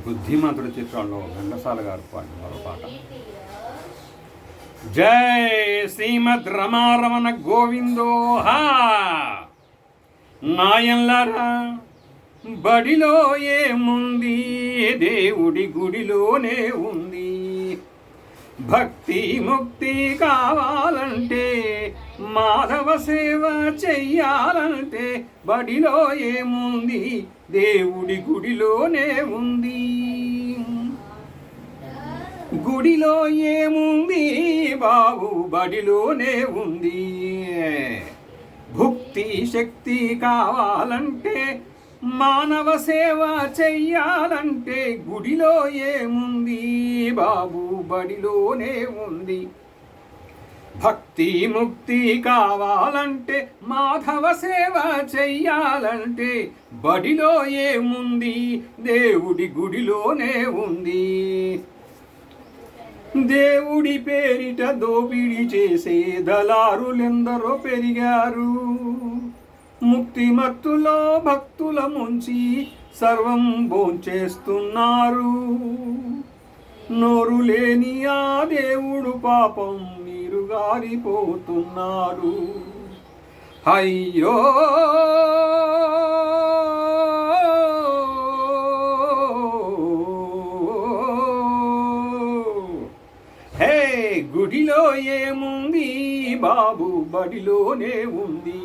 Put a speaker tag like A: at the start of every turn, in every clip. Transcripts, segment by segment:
A: బుద్ధిమంతుడి చిత్రంలో ఘంటసాల గారు పాడిన మరో పాట. జై శ్రీమద్ రమారమణ గోవిందోహా. నాయన్లరా బడిలో ఏముంది, దేవుడి గుడిలోనే ఉంది. భక్తి ముక్తి కావాలంటే, మాధవ సేవ చెయ్యాలంటే, బడిలో ఏముంది, దేవుడి గుడిలోనే ఉంది. గుడిలో ఏముంది బాబు, బడిలోనే ఉంది. భుక్తి శక్తి కావాలంటే, మానవ సేవ చెయ్యాలంటే, గుడిలో ఏముంది బాబు, బడిలోనే ఉంది. భక్తి ముక్తి కావాలంటే, మాధవ సేవ చెయ్యాలంటే, బడిలో ఏముంది, దేవుడి గుడిలోనే ఉంది. దేవుడి పేరిట దోపిడీ చేసే దళారులెందరో పెరిగారు. ముక్తి మత్తులో భక్తుల ముంచి సర్వం భోంచేస్తున్నారు. నోరు లేని ఆ దేవుడు పాపం నీరు గారిపోతున్నాడు. అయ్యో హే, గుడిలో ఏముంది బాబు, బడిలోనే ఉంది.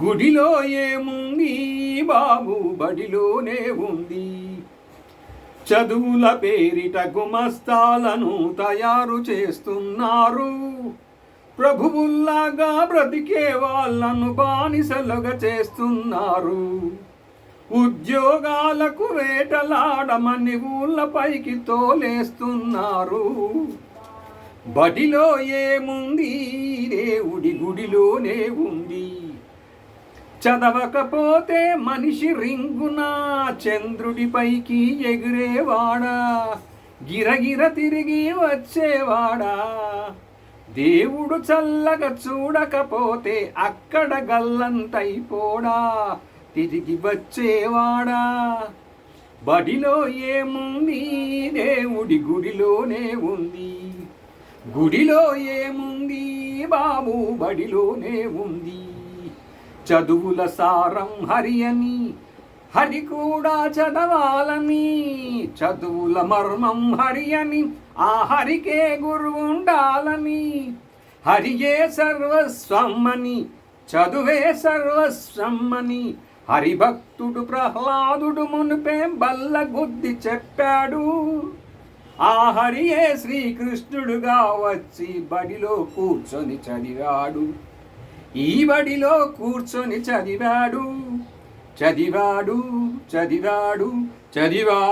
A: గుడిలో ఏముంది బాబు, బడిలోనే ఉంది. చదువుల పేరిట గుమస్తాలను తయారు చేస్తున్నారు. ప్రభువుల్లాగా బ్రతికే వాళ్ళను బానిసలుగా చేస్తున్నారు. ఉద్యోగాలకు వేటలాడమని ఊళ్ళపైకి తోలేస్తున్నారు. బడిలో ఏముంది, దేవుడి గుడిలోనే ఉంది. చదవకపోతే మనిషి రింగున చంద్రుడిపైకి ఎగిరేవాడా, గిరగిర తిరిగి వచ్చేవాడా. దేవుడు చల్లగా చూడకపోతే అక్కడ గల్లంతైపోడా, తిరిగి వచ్చేవాడా. బడిలో ఏముంది, దేవుడి గుడిలోనే ఉంది. గుడిలో ఏముంది బాబు, బడిలోనే ఉంది. చదువుల సారం హరి అని, హరి కూడా చదవాలని. చదువుల మర్మం హరి అని, ఆ హరికే గురువు ఉండాలని. హరియే సర్వస్వం అని, చదువే సర్వస్వం అని హరిభక్తుడు ప్రహ్లాదుడు మునిపే బల్ల గుద్ది చెప్పాడు. ఆ హరియే శ్రీకృష్ణుడుగా వచ్చి బడిలో కూర్చొని చదివాడు. ఈ బడిలో కూర్చొని చదివాడు, చదివాడు, చదివాడు, చదివాడు.